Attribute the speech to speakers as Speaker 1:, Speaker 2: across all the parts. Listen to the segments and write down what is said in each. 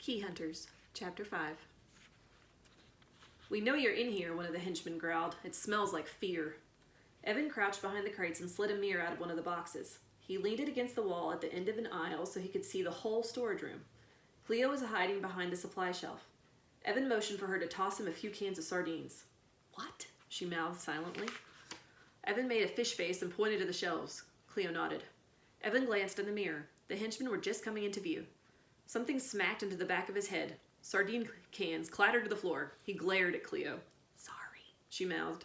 Speaker 1: Key Hunters, Chapter 5. "We know you're in here," one of the henchmen growled. "It smells like fear." Evan crouched behind the crates and slid a mirror out of one of the boxes. He leaned it against the wall at the end of an aisle so he could see the whole storage room. Cleo was hiding behind the supply shelf. Evan motioned for her to toss him a few cans of sardines. "What?" she mouthed silently. Evan made a fish face and pointed to the shelves. Cleo nodded. Evan glanced in the mirror. The henchmen were just coming into view. Something smacked into the back of his head. Sardine cans clattered to the floor. He glared at Cleo. "Sorry," she mouthed.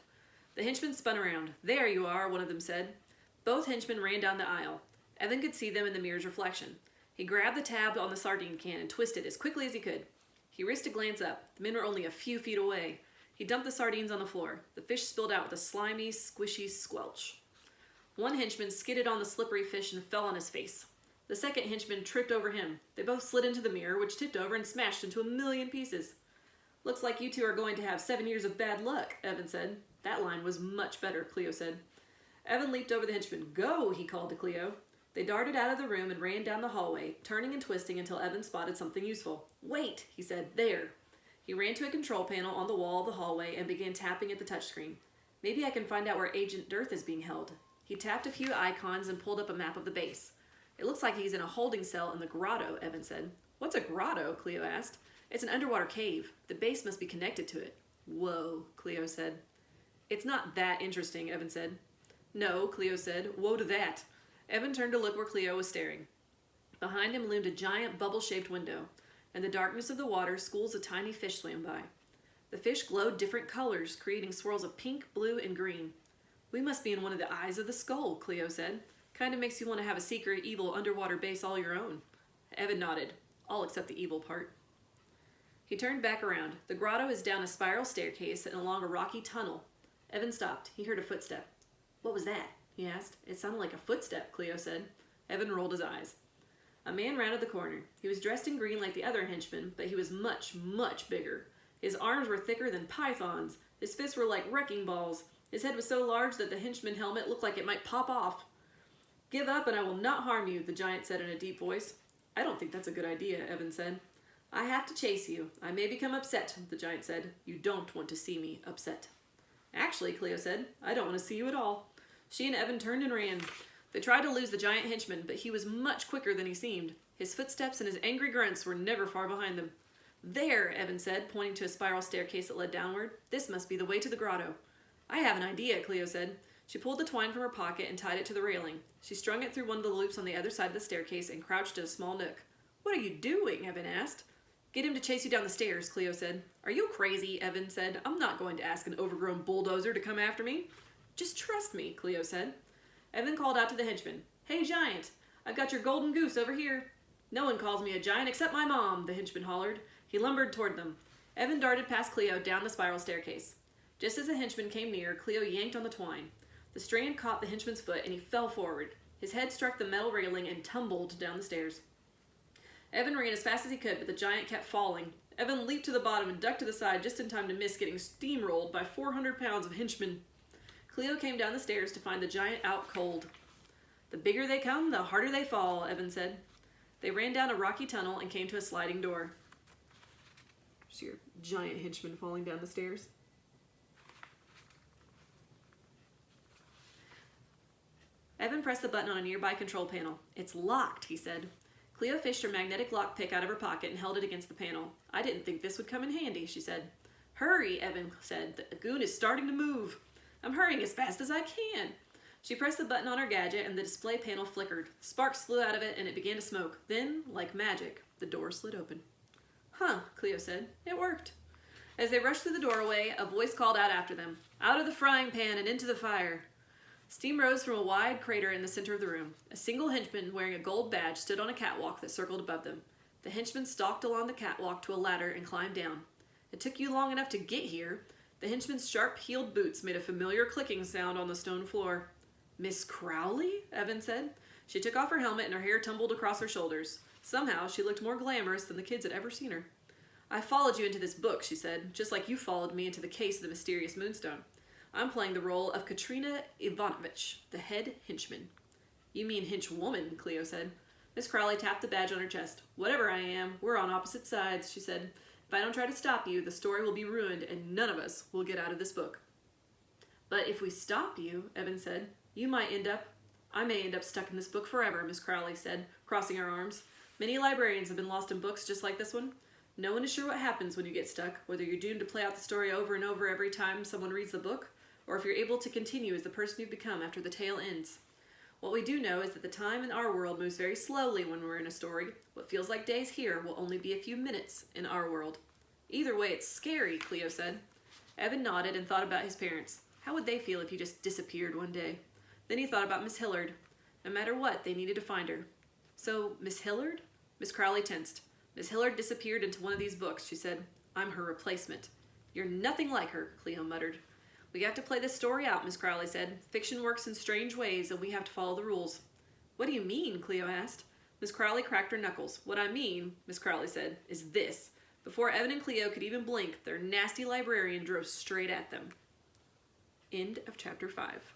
Speaker 1: The henchmen spun around. "There you are," one of them said. Both henchmen ran down the aisle. Evan could see them in the mirror's reflection. He grabbed the tab on the sardine can and twisted as quickly as he could. He risked a glance up. The men were only a few feet away. He dumped the sardines on the floor. The fish spilled out with a slimy, squishy squelch. One henchman skidded on the slippery fish and fell on his face. The second henchman tripped over him. They both slid into the mirror, which tipped over and smashed into a million pieces. "Looks like you two are going to have 7 years of bad luck," Evan said. That line was much better, Cleo said. Evan leaped over the henchman. "Go," he called to Cleo. They darted out of the room and ran down the hallway, turning and twisting until Evan spotted something useful. "Wait," he said. "There." He ran to a control panel on the wall of the hallway and began tapping at the touchscreen. "Maybe I can find out where Agent Dearth is being held." He tapped a few icons and pulled up a map of the base. "It looks like he's in a holding cell in the grotto," Evan said. "What's a grotto?" Cleo asked. "It's an underwater cave. The base must be connected to it." "Whoa," Cleo said. "It's not that interesting," Evan said. "No," Cleo said. "Woe to that." Evan turned to look where Cleo was staring. Behind him loomed a giant bubble-shaped window. In the darkness of the water, schools of tiny fish swam by. The fish glowed different colors, creating swirls of pink, blue, and green. "We must be in one of the eyes of the skull," Cleo said. "Kind of makes you want to have a secret, evil underwater base all your own." Evan nodded. "All except the evil part." He turned back around. The grotto is down a spiral staircase and along a rocky tunnel. Evan stopped. He heard a footstep. "What was that?" he asked. "It sounded like a footstep," Cleo said. Evan rolled his eyes. A man rounded the corner. He was dressed in green like the other henchmen, but he was much, much bigger. His arms were thicker than pythons. His fists were like wrecking balls. His head was so large that the henchman helmet looked like it might pop off. "Give up and I will not harm you," the giant said in a deep voice. "I don't think that's a good idea," Evan said. "I have to chase you. I may become upset," the giant said. "You don't want to see me upset." "Actually," Cleo said, "I don't want to see you at all." She and Evan turned and ran. They tried to lose the giant henchman, but he was much quicker than he seemed. His footsteps and his angry grunts were never far behind them. "There," Evan said, pointing to a spiral staircase that led downward. "This must be the way to the grotto." "I have an idea," Cleo said. She pulled the twine from her pocket and tied it to the railing. She strung it through one of the loops on the other side of the staircase and crouched in a small nook. "What are you doing?" Evan asked. "Get him to chase you down the stairs," Cleo said. "Are you crazy?" Evan said. "I'm not going to ask an overgrown bulldozer to come after me." "Just trust me," Cleo said. Evan called out to the henchman. "Hey, giant, I've got your golden goose over here." "No one calls me a giant except my mom," the henchman hollered. He lumbered toward them. Evan darted past Cleo down the spiral staircase. Just as the henchman came near, Cleo yanked on the twine. The strand caught the henchman's foot and he fell forward. His head struck the metal railing and tumbled down the stairs. Evan ran as fast as he could, but the giant kept falling. Evan leaped to the bottom and ducked to the side just in time to miss getting steamrolled by 400 pounds of henchmen. Cleo came down the stairs to find the giant out cold. "The bigger they come, the harder they fall," Evan said. They ran down a rocky tunnel and came to a sliding door. "See your giant henchman falling down the stairs?" Evan pressed the button on a nearby control panel. "It's locked," he said. Cleo fished her magnetic lockpick out of her pocket and held it against the panel. "I didn't think this would come in handy," she said. "Hurry," Evan said. "The goon is starting to move." "I'm hurrying as fast as I can." She pressed the button on her gadget and the display panel flickered. Sparks flew out of it and it began to smoke. Then, like magic, the door slid open. "Huh," Cleo said. "It worked." As they rushed through the doorway, a voice called out after them. "Out of the frying pan and into the fire." Steam rose from a wide crater in the center of the room. A single henchman wearing a gold badge stood on a catwalk that circled above them. The henchman stalked along the catwalk to a ladder and climbed down. "It took you long enough to get here." The henchman's sharp-heeled boots made a familiar clicking sound on the stone floor. "Miss Crowley?" Evan said. She took off her helmet and her hair tumbled across her shoulders. Somehow, she looked more glamorous than the kids had ever seen her. "I followed you into this book," she said, "just like you followed me into the case of the mysterious moonstone. I'm playing the role of Katrina Ivanovich, the head henchman." "You mean henchwoman," Cleo said. Miss Crowley tapped the badge on her chest. Whatever I am, we're on opposite sides, she said. If I don't try to stop you, the story will be ruined and none of us will get out of this book. But if we stop you, Evan said, I may end up stuck in this book forever, Miss Crowley said, crossing her arms. Many librarians have been lost in books just like this one. No one is sure what happens when you get stuck, whether you're doomed to play out the story over and over every time someone reads the book, or if you're able to continue as the person you've become after the tale ends. What we do know is that the time in our world moves very slowly when we're in a story. What feels like days here will only be a few minutes in our world. Either way, it's scary, Cleo said. Evan nodded and thought about his parents. How would they feel if you just disappeared one day? Then he thought about Miss Hillard. No matter what, they needed to find her. So, Miss Hillard? Miss Crowley tensed. Miss Hillard disappeared into one of these books, she said. I'm her replacement. You're nothing like her, Cleo muttered. We have to play this story out, Miss Crowley said. Fiction works in strange ways, and we have to follow the rules. What do you mean? Cleo asked. Miss Crowley cracked her knuckles. What I mean, Miss Crowley said, is this. Before Evan and Cleo could even blink, their nasty librarian drove straight at them. End of chapter 5.